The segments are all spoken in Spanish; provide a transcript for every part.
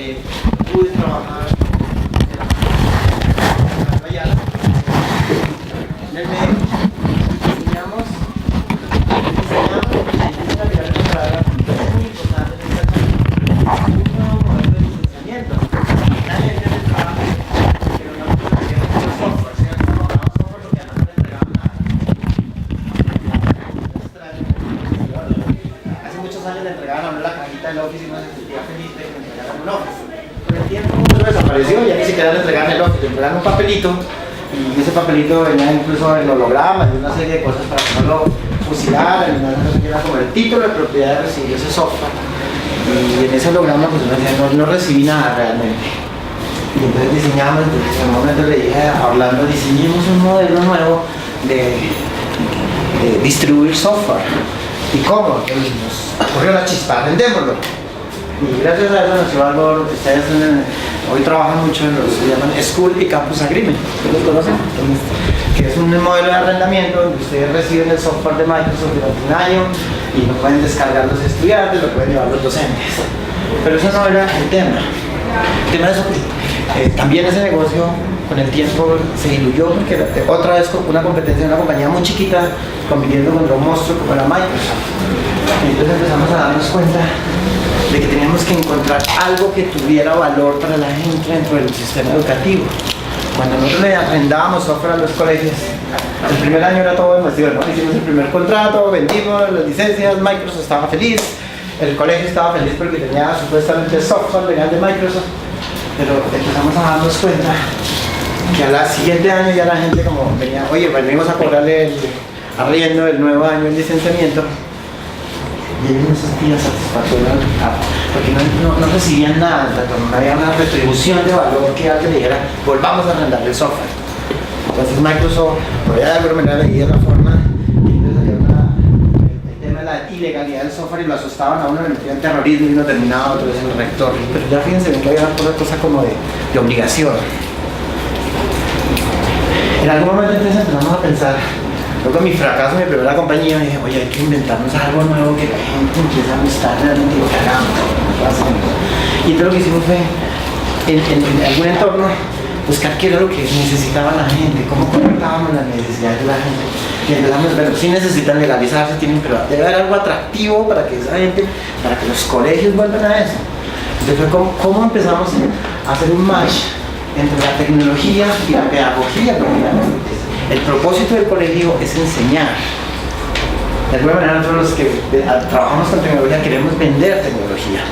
pude trabajar en la en el medio, diseñamos la habilidad temprana, es muy importante en esta charla. Un nuevo modelo de licenciamiento. Nadie entiende el trabajo, pero no entiende el software. Si no trabajamos software, lo que no le entregamos nada. Hace muchos años le entregaban a uno la cajita del Office y uno se sentía feliz de que le entregaran un Office. Con el tiempo eso desapareció, ya ni siquiera le entregaban el Office, le entregaban un papelito. Y ese papelito venía incluso en hologramas y una serie de cosas para que no lo fusilaran, era como el título de propiedad de recibir ese software. Y en ese holograma pues uno decía, no recibí nada realmente. Y entonces diseñamos, en un momento le dije, hablando, diseñemos un modelo nuevo de distribuir software. ¿Y cómo? Entonces nos ocurrió la chispa, vendémoslo. Y gracias a eso nació algo, ustedes hoy trabajan mucho en lo que se llaman School y Campus Agreement, ¿ustedes los conocen? Que es un modelo de arrendamiento donde ustedes reciben el software de Microsoft durante un año y lo pueden descargar los estudiantes, lo pueden llevar los docentes. Pero eso no era el tema. El tema es que también ese negocio con el tiempo se diluyó porque otra vez una competencia de una compañía muy chiquita compitiendo contra un monstruo como era Microsoft. Y entonces empezamos a darnos cuenta de que teníamos que encontrar algo que tuviera valor para la gente dentro del sistema educativo. Cuando nosotros le arrendábamos software a los colegios, el primer año era todo emoción, ¿no? Hicimos el primer contrato, vendimos las licencias, Microsoft estaba feliz, el colegio estaba feliz porque tenía supuestamente software legal de Microsoft, pero empezamos a darnos cuenta que al siguiente año ya la gente como venía, oye, venimos a cobrarle el arriendo del nuevo año el licenciamiento. Y ellos no se sentían satisfactorios porque no recibían nada, no había una retribución de valor que alguien le dijera, volvamos a arrendar el software. Entonces Microsoft, por allá de alguna manera leía la forma, y entonces había el tema de la ilegalidad del software y lo asustaban a uno, le metían terrorismo y uno terminaba otra vez en el rector. Pero ya fíjense bien que había una cosa como de obligación. En algún momento entonces empezamos a pensar, luego con mi fracaso en mi primera compañía, dije, oye, hay que inventarnos algo nuevo que la gente empiece a gustar realmente lo que hagamos. Y entonces lo que hicimos fue, en algún entorno, buscar qué era lo que necesitaba la gente, cómo conectábamos las necesidades de la gente. Y empezamos, bueno, sí necesitan legalizarse, pero debe haber algo atractivo para que esa gente, para que los colegios vuelvan a eso. Entonces fue cómo empezamos a hacer un match entre la tecnología y la pedagogía, porque el propósito del colegio es enseñar. De alguna manera nosotros los que trabajamos con tecnología queremos vender tecnología,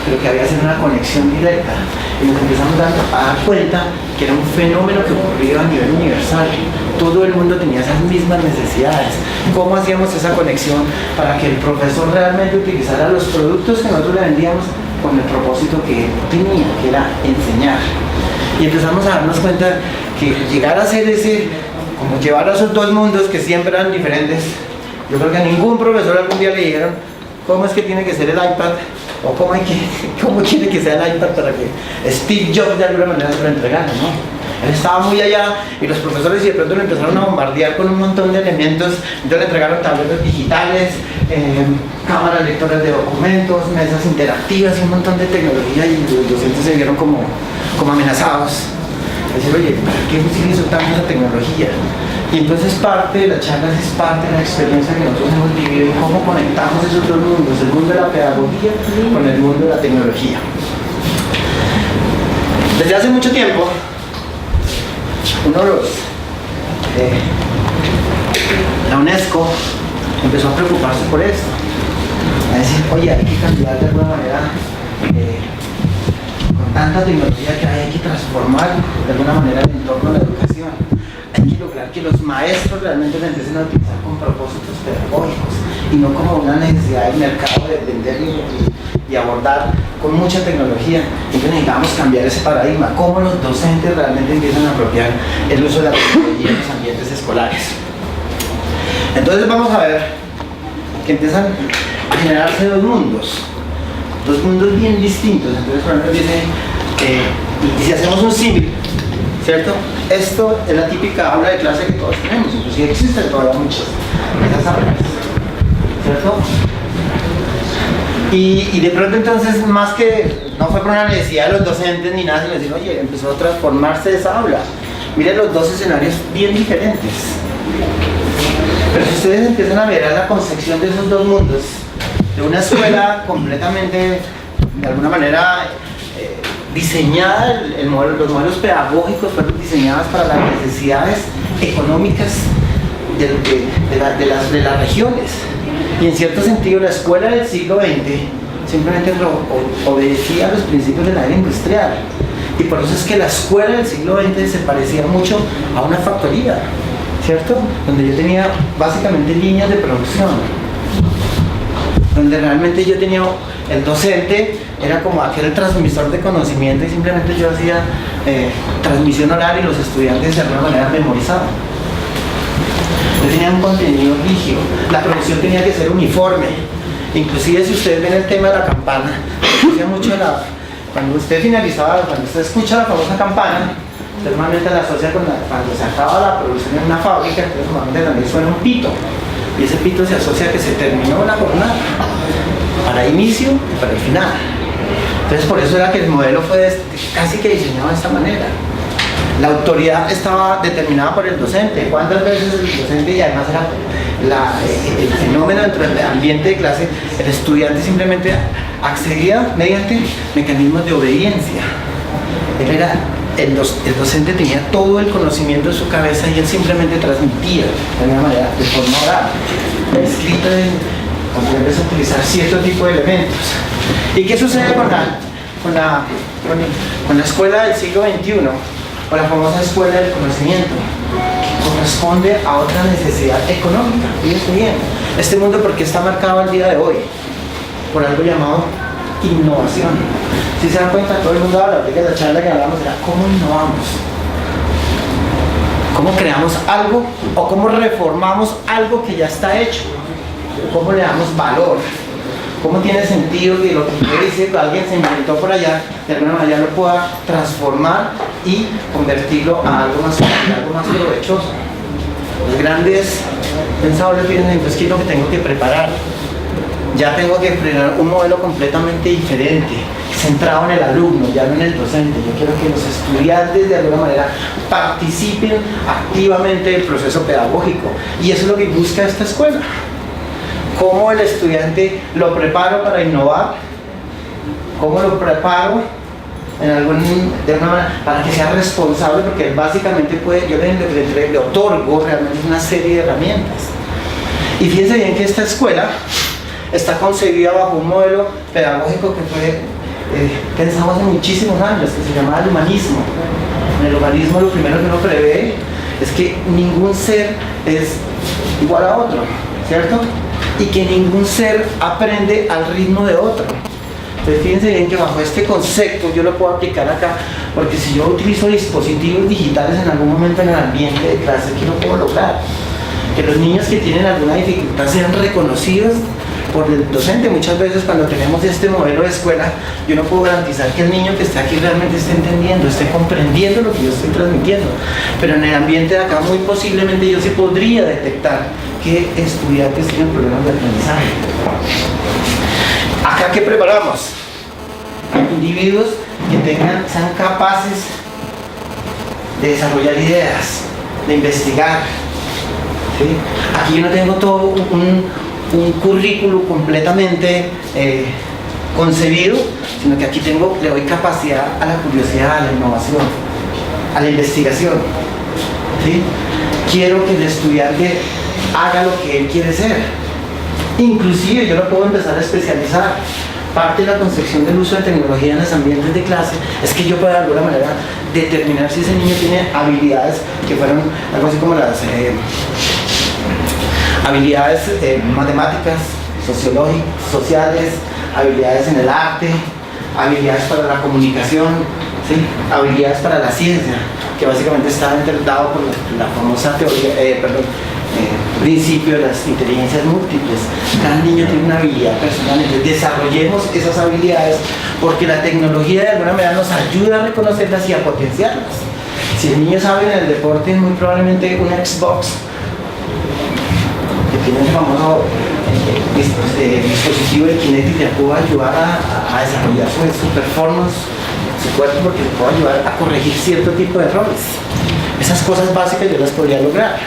pero que había que hacer una conexión directa. Y nos empezamos a dar cuenta que era un fenómeno que ocurría a nivel universal. Todo el mundo tenía esas mismas necesidades. ¿Cómo hacíamos esa conexión para que el profesor realmente utilizara los productos que nosotros le vendíamos con el propósito que tenía, que era enseñar? Y empezamos a darnos cuenta que llegar a ser como llevar a esos dos mundos que siempre eran diferentes. Yo creo que a ningún profesor algún día le dijeron cómo es que tiene que ser el iPad o cómo quiere que sea el iPad para que Steve Jobs de alguna manera se lo entregara, ¿no? Él estaba muy allá y los profesores de pronto lo empezaron a bombardear con un montón de elementos. Entonces le entregaron tabletas digitales, cámaras lectoras de documentos, mesas interactivas y un montón de tecnología, y los docentes se vieron como amenazados. Decir, oye, ¿para qué utilizo tanto esa tecnología? Y entonces parte de la charla es parte de la experiencia que nosotros hemos vivido y cómo conectamos esos dos mundos, el mundo de la pedagogía con el mundo de la tecnología. Desde hace mucho tiempo, la UNESCO empezó a preocuparse por esto, a decir, oye, hay que cambiar de alguna manera, con tanta tecnología que hay que transformar de alguna manera el entorno de la educación. Hay que lograr que los maestros realmente la empiecen a utilizar con propósitos pedagógicos y no como una necesidad del mercado de vender y abordar con mucha tecnología. Entonces necesitamos cambiar ese paradigma, cómo los docentes realmente empiezan a apropiar el uso de la tecnología en los ambientes escolares. Entonces vamos a ver que empiezan a generarse dos mundos bien distintos. Entonces por ejemplo dice, y si hacemos un símil, ¿cierto? Esto es la típica aula de clase que todos tenemos, inclusive existen todavía muchas esas aulas, ¿cierto? Y de pronto entonces, más que, no fue por una necesidad de los docentes ni nada, sino decir, oye, empezó a transformarse esa aula. Miren los dos escenarios bien diferentes. Pero si ustedes empiezan a ver la concepción de esos dos mundos, de una escuela completamente, de alguna manera, diseñada, los modelos pedagógicos fueron diseñados para las necesidades económicas de las regiones. Y en cierto sentido la escuela del siglo XX simplemente obedecía a los principios de la era industrial. Y por eso es que la escuela del siglo XX se parecía mucho a una factoría, ¿cierto? Donde yo tenía básicamente líneas de producción, donde realmente yo tenía, el docente era como aquel transmisor de conocimiento y simplemente yo hacía transmisión oral y los estudiantes de alguna manera memorizaban. Yo tenía un contenido rígido, la producción tenía que ser uniforme. Inclusive si ustedes ven el tema de la campana, mucho cuando usted finalizaba, cuando usted escucha la famosa campana, usted normalmente la asocia con cuando se acaba la producción en una fábrica, entonces normalmente también suena un pito. Y ese pito se asocia a que se terminó la jornada, para inicio y para el final. Entonces por eso era que el modelo fue casi que diseñado de esta manera. La autoridad estaba determinada por el docente. ¿Cuántas veces el docente, y además era el fenómeno dentro del ambiente de clase, el estudiante simplemente accedía mediante mecanismos de obediencia? El docente tenía todo el conocimiento en su cabeza y él simplemente transmitía de alguna manera, de forma oral, escrita, podrías utilizar cierto tipo de elementos. ¿Y qué sucede con la escuela del siglo XXI? O la famosa escuela del conocimiento, que corresponde a otra necesidad económica. Fíjense bien, este mundo, ¿por qué está marcado al día de hoy? Por algo llamado innovación. Si se dan cuenta, todo el mundo habla, de la charla que hablamos era cómo innovamos, cómo creamos algo o cómo reformamos algo que ya está hecho, cómo le damos valor. ¿Cómo tiene sentido que lo que dice que alguien se inventó por allá, de alguna manera lo pueda transformar y convertirlo a algo más provechoso? Los grandes pensadores dicen, entonces, ¿qué es lo que tengo que preparar? Ya tengo que preparar un modelo completamente diferente, centrado en el alumno, ya no en el docente. Yo quiero que los estudiantes de alguna manera participen activamente del proceso pedagógico. Y eso es lo que busca esta escuela. ¿Cómo el estudiante lo preparo para innovar? ¿Cómo lo preparo de alguna manera para que sea responsable? Porque él básicamente yo le otorgo realmente una serie de herramientas. Y fíjense bien que esta escuela está concebida bajo un modelo pedagógico que fue pensado hace muchísimos años, que se llamaba el humanismo. En el humanismo lo primero que uno prevé es que ningún ser es igual a otro, ¿cierto? Y que ningún ser aprende al ritmo de otro. Entonces fíjense bien que bajo este concepto yo lo puedo aplicar acá, porque si yo utilizo dispositivos digitales en algún momento en el ambiente de clase, ¿qué no puedo lograr? Que los niños que tienen alguna dificultad sean reconocidos por el docente. Muchas veces cuando tenemos este modelo de escuela, yo no puedo garantizar que el niño que está aquí realmente esté entendiendo, esté comprendiendo lo que yo estoy transmitiendo. Pero en el ambiente de acá muy posiblemente yo sí podría detectar que estudiantes tienen problemas de aprendizaje. Acá, ¿qué preparamos? Individuos que sean capaces de desarrollar ideas, de investigar. ¿Sí? Aquí yo no tengo todo un currículo completamente concebido, sino que aquí le doy capacidad a la curiosidad, a la innovación, a la investigación. ¿Sí? Quiero que el estudiante haga lo que él quiere ser. Inclusive yo lo puedo empezar a especializar. Parte de la concepción del uso de tecnología en los ambientes de clase es que yo pueda de alguna manera determinar si ese niño tiene habilidades que fueron algo así como las habilidades matemáticas, sociológicas, sociales, habilidades en el arte, habilidades para la comunicación, ¿sí? Habilidades para la ciencia, que básicamente está dado por la famosa principio de las inteligencias múltiples. Cada niño tiene una habilidad personal, entonces desarrollemos esas habilidades porque la tecnología de alguna manera nos ayuda a reconocerlas y a potenciarlas. Si el niño sabe en el deporte, muy probablemente una Xbox, que tiene el famoso dispositivo de Kinectic le puedo ayudar a desarrollar su performance, su cuerpo, porque le puedo ayudar a corregir cierto tipo de errores. Esas cosas básicas yo las podría lograr,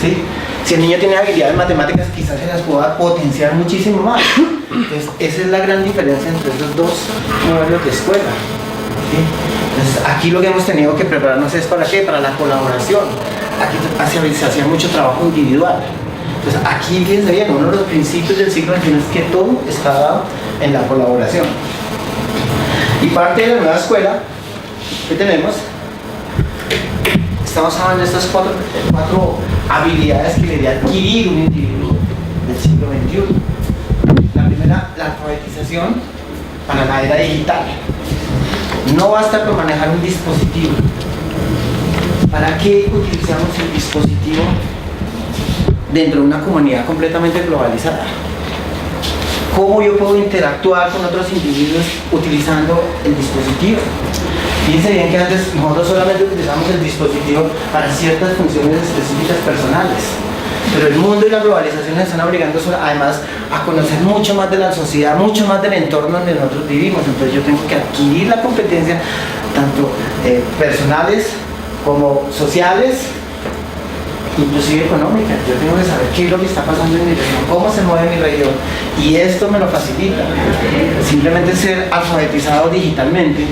¿sí? Si el niño tiene habilidades matemáticas, quizás se las pueda potenciar muchísimo más. Entonces, esa es la gran diferencia entre esos dos modelos de escuela, ¿sí? Entonces, aquí lo que hemos tenido que prepararnos es ¿para qué? Para la colaboración. Aquí se hacía mucho trabajo individual. Entonces, aquí fíjense bien, uno de los principios del siglo XXI es que todo está dado en la colaboración. Y parte de la nueva escuela que tenemos está basada en estas cuatro habilidades que debe adquirir un individuo del siglo XXI. La primera, la alfabetización para la era digital. No basta con manejar un dispositivo. ¿Para qué utilizamos el dispositivo dentro de una comunidad completamente globalizada? ¿Cómo yo puedo interactuar con otros individuos utilizando el dispositivo? Fíjense bien que antes nosotros solamente utilizamos el dispositivo para ciertas funciones específicas personales, pero el mundo y la globalización nos están obligando además a conocer mucho más de la sociedad, mucho más del entorno donde nosotros vivimos. Entonces yo tengo que adquirir la competencia tanto personales como sociales, inclusive económicas. Yo tengo que saber qué es lo que está pasando en mi región, cómo se mueve mi región, y esto me lo facilita. Simplemente ser alfabetizado digitalmente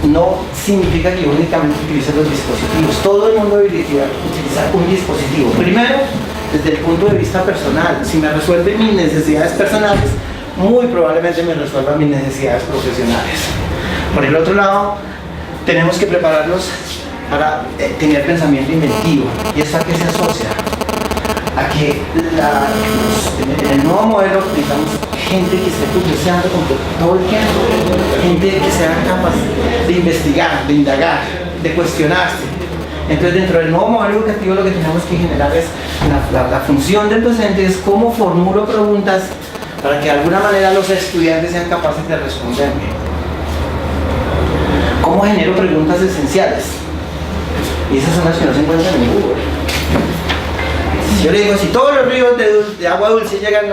no significa que yo únicamente utilice los dispositivos. Todo el mundo debería utilizar un dispositivo. Primero, desde el punto de vista personal. Si me resuelve mis necesidades personales, muy probablemente me resuelva mis necesidades profesionales. Por el otro lado, tenemos que prepararnos para tener pensamiento inventivo. ¿Y esto a qué se asocia? A que en el nuevo modelo necesitamos gente que esté curioseando todo el tiempo, gente que sea capaz de investigar, de indagar, de cuestionarse. Entonces, dentro del nuevo modelo educativo lo que tenemos que generar es la función del docente es cómo formulo preguntas para que de alguna manera los estudiantes sean capaces de responderme. ¿Cómo genero preguntas esenciales? Y esas son las que no se encuentran en Google. Yo le digo, si todos los ríos de agua dulce llegan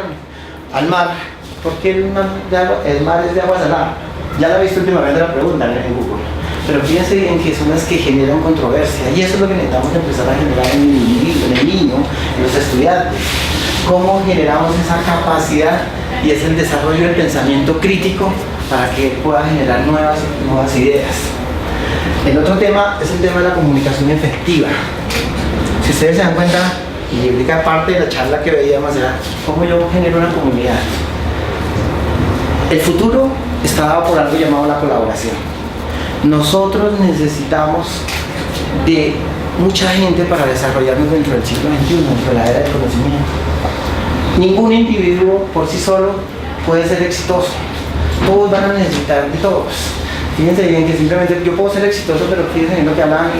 al mar, ¿por qué el mar es de agua salada? Ya la he visto últimamente la pregunta en Google. Pero fíjense bien que son las que generan controversia. Y eso es lo que necesitamos empezar a generar en el individuo, en el niño, en los estudiantes. ¿Cómo generamos esa capacidad? Y es el desarrollo del pensamiento crítico para que pueda generar nuevas ideas. El otro tema es el tema de la comunicación efectiva. Si ustedes se dan cuenta, y implica parte de la charla que veíamos, era cómo yo genero una comunidad. El futuro está dado por algo llamado la colaboración. Nosotros necesitamos de mucha gente para desarrollarnos dentro del siglo XXI, dentro de la era del conocimiento. Ningún individuo por sí solo puede ser exitoso. Todos van a necesitar de todos. Fíjense bien que simplemente yo puedo ser exitoso, pero fíjense bien lo que hablan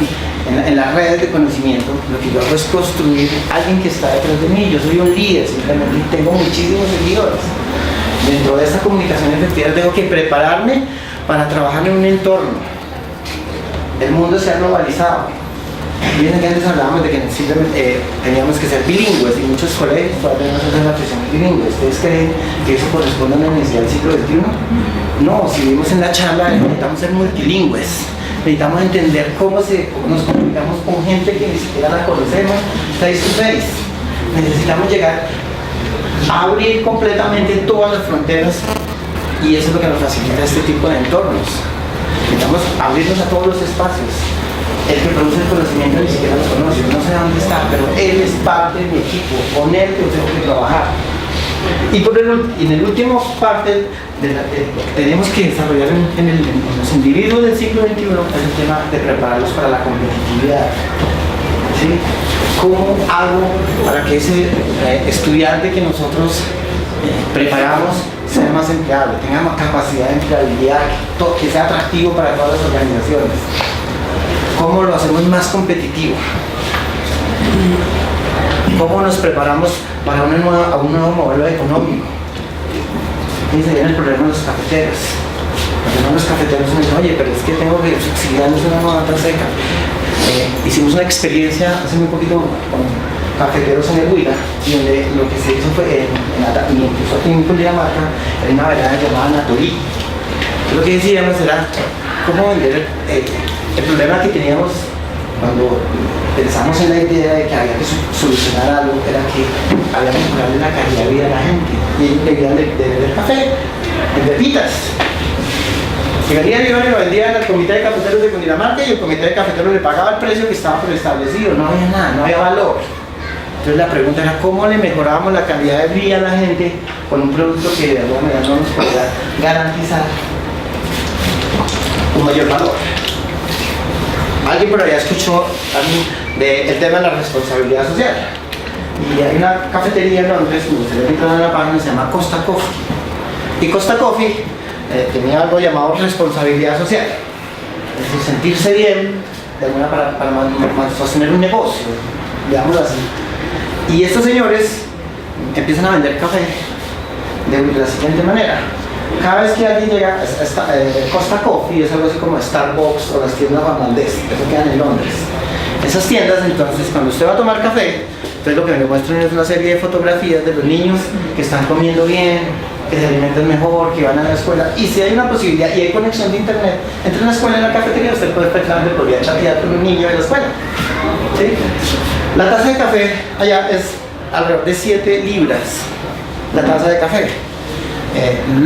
en las redes de conocimiento. Lo que yo hago es construir a alguien que está detrás de mí. Yo soy un líder, simplemente tengo muchísimos seguidores. Dentro de esta comunicación efectiva tengo que prepararme para trabajar en un entorno. El mundo se ha globalizado. Fíjense que antes hablábamos de que simplemente teníamos que ser bilingües y muchos colegios todavía no hacen las profesiones bilingües. ¿Ustedes creen que eso corresponde a una necesidad del siglo XXI? No, si vimos en la charla, necesitamos ser multilingües. Necesitamos entender cómo nos comunicamos con gente que ni siquiera la conocemos face to face. Necesitamos llegar a abrir completamente todas las fronteras, y eso es lo que nos facilita este tipo de entornos. Necesitamos abrirnos a todos los espacios. El que produce el conocimiento ni siquiera lo conoce, no sé dónde está, pero él es parte de mi equipo, con él yo tengo que trabajar. Y en el último parte tenemos que desarrollar en los individuos del siglo XXI es el tema de prepararlos para la competitividad. ¿Sí? ¿Cómo hago para que ese estudiante que nosotros preparamos sea más empleable, tenga más capacidad de empleabilidad, que sea atractivo para todas las organizaciones? ¿Cómo lo hacemos más competitivo? ¿Cómo nos preparamos para un nuevo modelo económico? Fíjense bien el problema de los cafeteros. Porque los cafeteros me dicen, oye, pero es que tengo que subsidiarles una nota seca. Hicimos una experiencia hace muy poquito cafeteros en el Huila, y donde lo que se hizo fue, incluso aquí en Cundinamarca, hay una vereda llamada Natorí. Lo que decíamos era cómo vender el problema que teníamos cuando pensamos en la idea de que había que solucionar algo, era que había que mejorarle la calidad de vida a la gente. Y ellos debían de beber café, en pepitas. Y venían y lo vendían al comité de cafeteros de Cundinamarca y el comité de cafeteros le pagaba el precio que estaba preestablecido, no había nada, no había valor. Entonces la pregunta era cómo le mejorábamos la calidad de vida a la gente con un producto que de alguna manera no nos podía garantizar un mayor valor. Alguien por allá escuchó también del tema de la responsabilidad social. Y hay una cafetería en Londres, me gustaría entrar en la página, se llama Costa Coffee. Y Costa Coffee tenía algo llamado responsabilidad social. Es decir, sentirse bien de alguna para sostener un negocio, digámoslo así. Y estos señores empiezan a vender café de la siguiente manera. Cada vez que alguien llega a Costa Coffee, es algo así como Starbucks o las tiendas Juan Valdez, eso quedan en Londres. Esas tiendas, entonces, cuando usted va a tomar café, entonces lo que me muestran es una serie de fotografías de los niños que están comiendo bien, que se alimentan mejor, que van a la escuela. Y si hay una posibilidad y hay conexión de internet entre la escuela y la cafetería, usted puede perfectamente podría chatear con un niño de la escuela. ¿Sí? La taza de café allá es alrededor de 7 libras, la taza de café.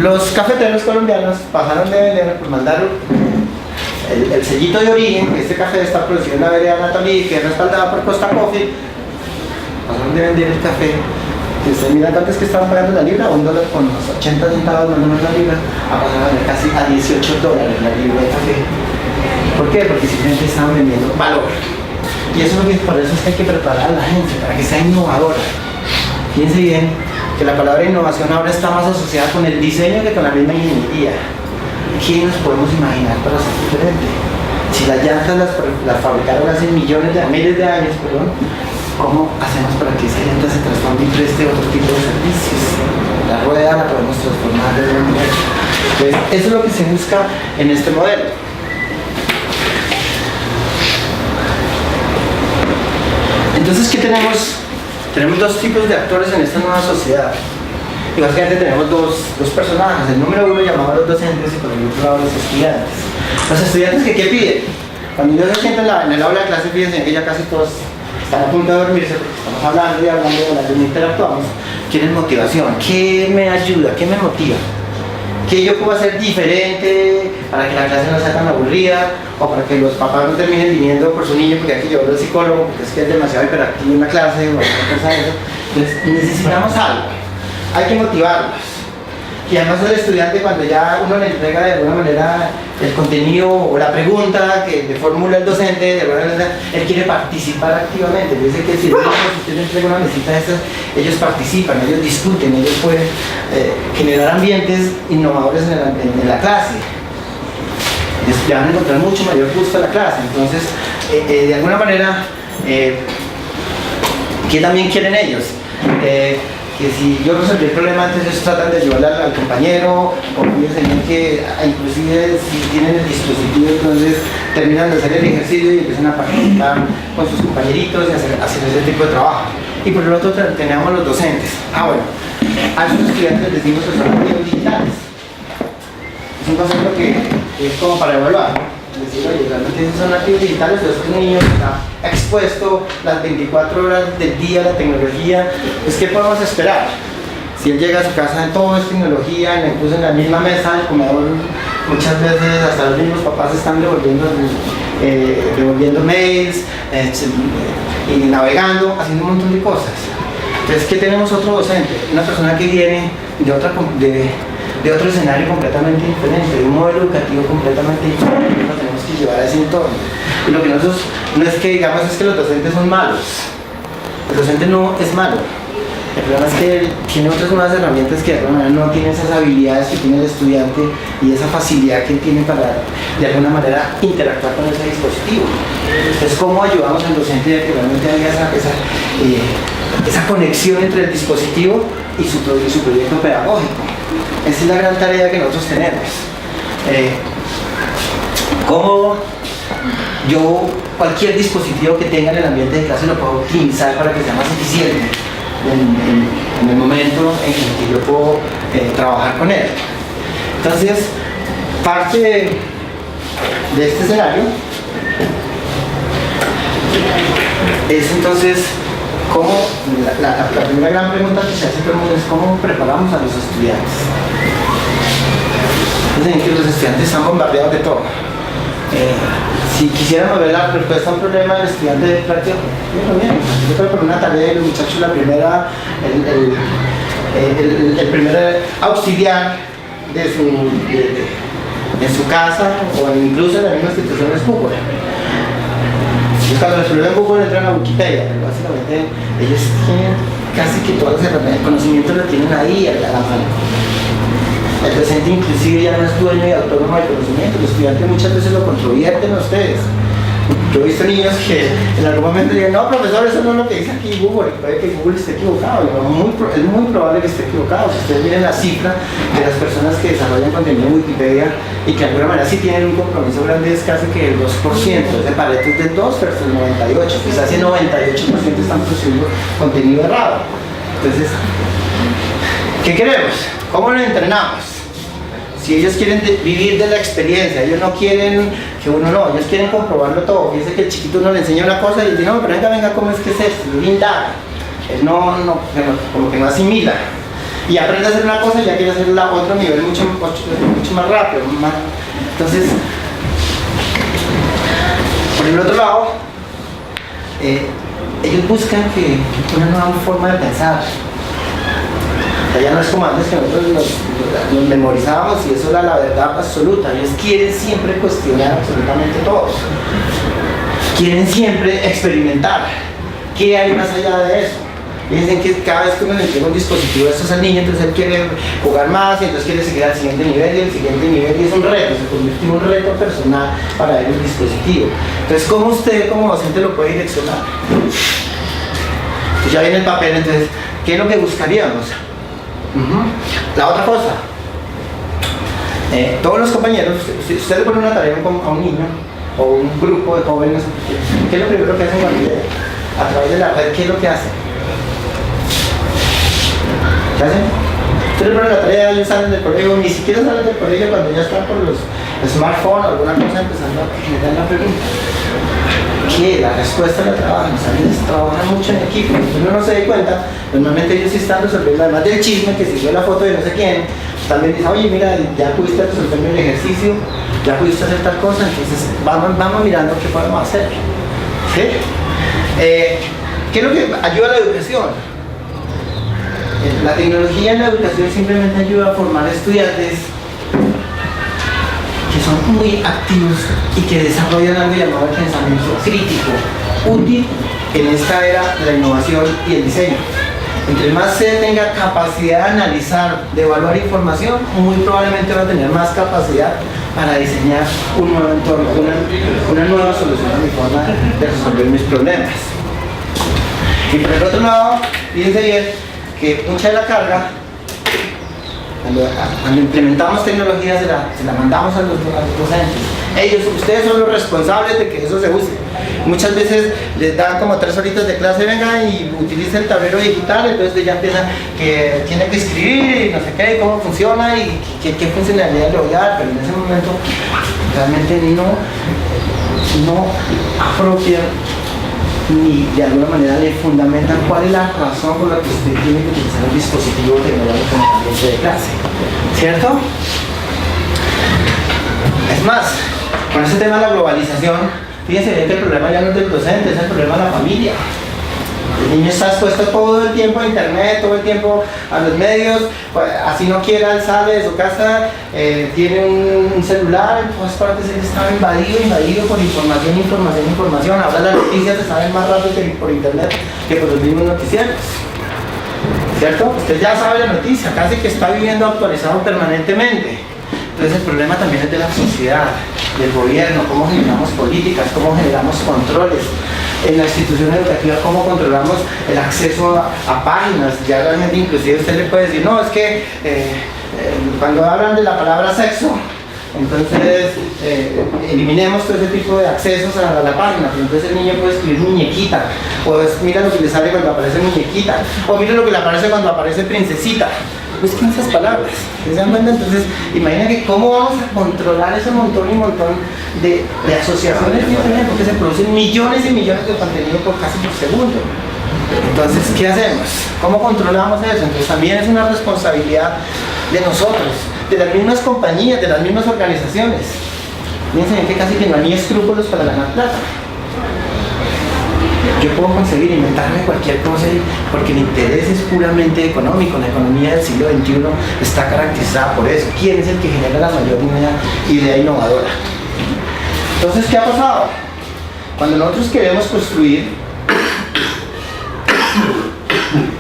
Los cafeteros colombianos pasaron de vender, pues mandaron el sellito de origen, que este café está producido en la vereda Natalie, que es respaldada por Costa Coffee, pasaron de vender el café, que ustedes miran antes que estaban pagando la libra, $1 con los 80 centavos más o menos la libra, a pasar a vender casi a $18 la libra de café. ¿Por qué? Porque simplemente estaban vendiendo valor. Y eso es lo que, por eso es que hay que preparar a la gente, para que sea innovadora. Fíjense bien que la palabra innovación ahora está más asociada con el diseño que con la misma ingeniería. ¿Qué nos podemos imaginar para ser diferente? Si las llantas las fabricaron hace miles de años, ¿cómo hacemos para que esa llanta se transforme y preste otro tipo de servicios? La rueda la podemos transformar de alguna manera. Entonces, eso es lo que se busca en este modelo. Entonces, ¿qué tenemos? Tenemos dos tipos de actores en esta nueva sociedad. Y básicamente tenemos dos personajes. El número uno llamado los docentes y por el otro lado los estudiantes. Los estudiantes que ¿qué piden? Cuando ellos se sientan en el aula de clase, fíjense que ya casi todos están a punto de dormirse porque estamos hablando y interactuamos. Quieren motivación. ¿Qué me ayuda? ¿Qué me motiva? ¿Qué yo puedo hacer diferente para que la clase no sea tan aburrida? O para que los papás no terminen viniendo por su niño porque hay que llevarlo al psicólogo porque es que es demasiado hiperactivo en la clase o alguna cosa de eso. Entonces necesitamos algo, hay que motivarlos. Y además el estudiante, cuando ya uno le entrega de alguna manera el contenido o la pregunta que le formula el docente, de alguna manera él quiere participar activamente. Dice que si usted le entrega una mesita de estas, ellos participan, ellos discuten, ellos pueden generar ambientes innovadores en la clase. Le van a encontrar mucho mayor gusto a la clase. Entonces, de alguna manera, ¿qué también quieren ellos? Que si yo resolví el problema, entonces ellos tratan de ayudarle al compañero, o me enseñan que inclusive si tienen el dispositivo, entonces terminan de hacer el ejercicio y empiezan a participar con sus compañeritos y hacer ese tipo de trabajo. Y por el otro tenemos los docentes. Bueno, a esos estudiantes les decimos que son activos digitales. Es un concepto que es como para evaluar. Es decir, oye, realmente esos son activos digitales, pero este niño está expuesto las 24 horas del día a la tecnología. Pues, ¿qué podemos esperar? Si él llega a su casa, todo es tecnología, incluso en la misma mesa del comedor, muchas veces hasta los mismos papás están devolviendo mails, y navegando, haciendo un montón de cosas. Entonces, ¿qué tenemos otro docente? Una persona que viene de otro escenario completamente diferente, de un modelo educativo completamente diferente, lo tenemos que llevar a ese entorno. Y lo que nosotros no es que digamos es que los docentes son malos. El docente no es malo. El problema es que él tiene otras nuevas herramientas que de alguna manera no tiene esas habilidades que tiene el estudiante y esa facilidad que él tiene para de alguna manera interactuar con ese dispositivo. Entonces, ¿cómo ayudamos al docente a que realmente haya esa conexión entre el dispositivo y su proyecto pedagógico? Esa es la gran tarea que nosotros tenemos. ¿Cómo yo cualquier dispositivo que tenga en el ambiente de clase lo puedo optimizar para que sea más eficiente en el momento en que yo puedo trabajar con él. Entonces, parte de este escenario es entonces cómo, la primera gran pregunta que se hace todo el mundo es cómo preparamos a los estudiantes. Dicen que los estudiantes están bombardeados de todo. Si quisiéramos ver la respuesta a un problema del estudiante de práctica, yo creo que por una tarea de los muchachos, la primera, el primer auxiliar de su casa o incluso en la misma institución es Google. Y cuando resuelven Google entran a Wikipedia, pero básicamente ellos tienen casi que todas las herramientas, el conocimiento lo tienen ahí a la mano. El docente inclusive ya no es dueño y autónomo del conocimiento, los estudiantes muchas veces lo controvierten a ustedes. Yo he visto niños que en algún momento digan, no profesor, eso no es lo que dice aquí Google, puede que Google esté equivocado, es muy probable que esté equivocado. Si ustedes miren la cifra de las personas que desarrollan contenido en Wikipedia y que de alguna manera sí tienen un compromiso grande, es casi que el 2%, ese Pareto es del 2 versus el 98, quizás el 98% están produciendo contenido errado. Entonces, ¿qué queremos? ¿Cómo lo entrenamos? Si ellos quieren vivir de la experiencia, ellos no quieren que uno no, ellos quieren comprobarlo todo. Fíjense que el chiquito uno le enseña una cosa y dice, no, pero venga, ¿cómo es que es esto? Y indaga. Él como que no asimila. Y aprende a hacer una cosa y ya quiere hacer a otro nivel mucho más rápido. Entonces, por el otro lado, ellos buscan que una nueva forma de pensar. Ya no es como antes que nosotros nos memorizábamos y eso era la verdad absoluta. Ellos quieren siempre cuestionar absolutamente todo. Quieren siempre experimentar. ¿Qué hay más allá de eso? Y dicen que cada vez que uno le entrega un dispositivo de estos al niño, entonces él quiere jugar más y entonces quiere seguir al siguiente nivel y el siguiente nivel, y es un reto, se convierte en un reto personal para él el dispositivo. Entonces, ¿cómo usted como docente lo puede direccionar? Pues ya viene el papel, entonces, ¿qué es lo que buscaríamos? La otra cosa, todos los compañeros, si usted le pone una tarea a un niño o un grupo de jóvenes, ¿qué es lo primero que hacen cuando a través de la red? ¿Qué es lo que hacen? ¿Qué hacen? Usted le pone la tarea, ellos salen del colegio, ni siquiera salen del colegio cuando ya están por los smartphones o alguna cosa empezando a generar la pregunta. ¿Qué? La respuesta la trabajan, ¿sabes? Trabajan mucho en equipo. Uno no se da cuenta, normalmente ellos sí están resolviendo, además del chisme que siguió la foto de no sé quién, también dicen, oye, mira, ya pudiste resolverme el ejercicio, ya pudiste hacer tal cosa, entonces vamos mirando qué podemos hacer. ¿Sí? ¿Qué es lo que ayuda a la educación? La tecnología en la educación simplemente ayuda a formar estudiantes que son muy activos y que desarrollan algo llamado el pensamiento crítico, útil en esta era de la innovación y el diseño. Entre más se tenga capacidad de analizar, de evaluar información, muy probablemente va a tener más capacidad para diseñar un nuevo entorno, una nueva solución a mi forma de resolver mis problemas. Y por el otro lado, fíjense bien que mucha de la carga, cuando implementamos tecnología, se la mandamos a los docentes. Ustedes son los responsables de que eso se use. Muchas veces les dan como 3 horitas de clase, venga y utilice el tablero digital, entonces ya empiezan que tiene que escribir y no sé qué, y cómo funciona y qué funcionalidad le voy a dar, pero en ese momento realmente no apropian ni de alguna manera le fundamentan cuál es la razón por la que usted tiene que utilizar el dispositivo tecnológico en el ambiente de clase, ¿cierto? Es más, con ese tema de la globalización, fíjense bien que el problema ya no es del docente, es el problema de la familia. El niño está expuesto todo el tiempo a internet, todo el tiempo a los medios, pues, así no quiera, él sale de su casa, tiene un celular, en todas partes él está invadido por información. Ahora las noticias se saben más rápido que por internet que por los mismos noticieros. ¿Cierto? Usted ya sabe la noticia, casi que está viviendo actualizado permanentemente. Entonces el problema también es de la sociedad, del gobierno, cómo generamos políticas, cómo generamos controles. En la institución educativa, cómo controlamos el acceso a páginas. Ya realmente inclusive usted le puede decir, no, es que cuando hablan de la palabra sexo, entonces eliminemos todo ese tipo de accesos a la página. Entonces el niño puede escribir muñequita, o mira lo que le sale cuando aparece muñequita, o mira lo que le aparece cuando aparece princesita. Busquen esas palabras, ¿se dan cuenta? Entonces, imagínate cómo vamos a controlar ese montón y montón de asociaciones diferentes, porque se producen millones y millones de contenido por casi por segundo. Entonces, ¿qué hacemos? ¿Cómo controlamos eso? Entonces, también es una responsabilidad de nosotros, de las mismas compañías, de las mismas organizaciones. Piensen que casi que no hay ni escrúpulos para ganar plata. Yo puedo conseguir inventarme cualquier cosa porque el interés es puramente económico. La economía del siglo XXI está caracterizada por eso. ¿Quién es el que genera la mayor idea innovadora? Entonces, ¿qué ha pasado? Cuando nosotros queremos construir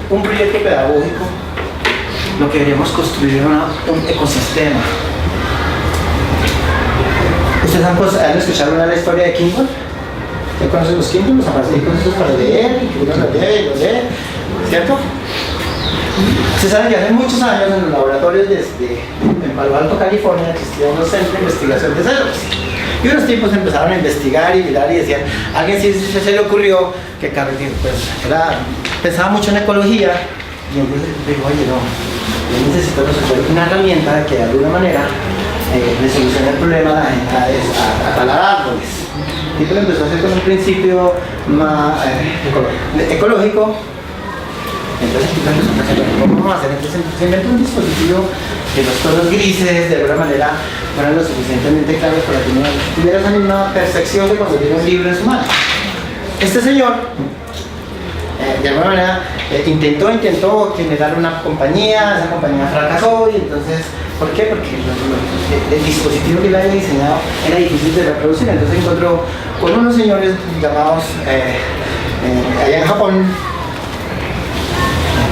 un proyecto pedagógico, lo que queremos construir es un ecosistema. ¿Ustedes han escuchado la historia de Kimball? ¿Ya conocen los Kindle, los aparatitos para leer, que uno lo lee y lo lee, ¿cierto? Ustedes saben que hace muchos años en los laboratorios en Palo Alto, California, existía un centro de investigación de células. Y unos tipos empezaron a investigar y mirar y decían, a alguien sí se le ocurrió que pues, pensaba mucho en ecología y entonces dijo, oye, no, yo necesito resolver una herramienta que de alguna manera le solucione el problema a talar árboles. Y lo empezó a hacer con un principio más ecológico. Entonces empezó a hacer, ¿cómo vamos a hacer? Entonces se inventó un dispositivo que los tonos grises de alguna manera fueran lo suficientemente claros para que uno tuviera esa misma percepción de cuando tiene un libro en su mano. Este señor, de alguna manera, intentó generar una compañía, esa compañía fracasó y entonces, ¿por qué? Porque el dispositivo que él había diseñado era difícil de reproducir, entonces encontró con unos señores llamados, allá en Japón,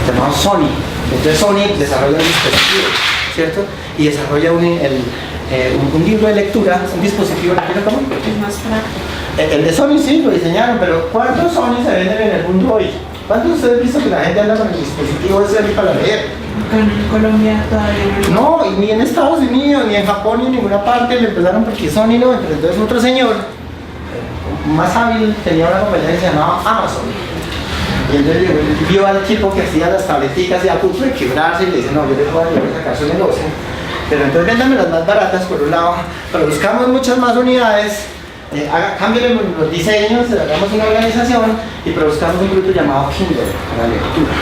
llamados Sony. Entonces Sony desarrolla un dispositivo, ¿cierto? Y desarrolla un libro de lectura, un dispositivo de lectura común. Es más práctico. El de Sony sí lo diseñaron, pero ¿cuántos Sony se venden en el mundo hoy? ¿Cuántos de ustedes han visto que la gente anda con el dispositivo ese para leer? Acá en Colombia todavía no. No, ni en Estados Unidos, ni en Japón, ni en ninguna parte le empezaron porque Sony no, pero entonces otro señor, más hábil, tenía una compañía que se llamaba Amazon. Y entonces vio al tipo que hacía las tableticas y a punto de quebrarse y le dice, no, yo le puedo ayudar a sacar su negocio. Pero entonces véndame las más baratas por un lado, pero buscamos muchas más unidades, cámbiale los diseños, hagamos una organización y produzcamos un producto llamado Kindle para la lectura.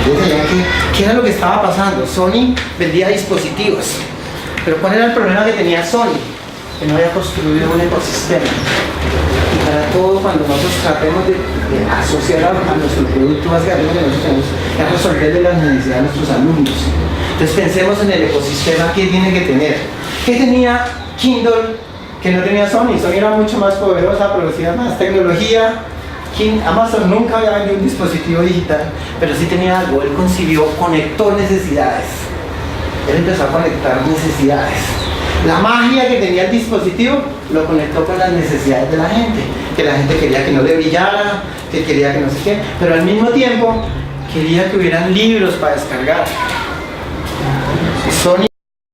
Entonces, ¿qué era lo que estaba pasando? Sony vendía dispositivos, pero ¿cuál era el problema que tenía Sony? Que no había construido un ecosistema. Y para todo, cuando nosotros tratemos de asociar a nuestro producto, básicamente nosotros tenemos que resolverle las necesidades de nuestros alumnos. Entonces pensemos en el ecosistema que tiene que tener. ¿Qué tenía Kindle que no tenía Sony? Sony era mucho más poderosa, producía más tecnología. Amazon nunca había vendido un dispositivo digital, pero sí tenía algo. Él conectó necesidades. Él empezó a conectar necesidades. La magia que tenía el dispositivo lo conectó con las necesidades de la gente. Que la gente quería que no le brillara, que quería que no sé qué, pero al mismo tiempo quería que hubieran libros para descargar. Sony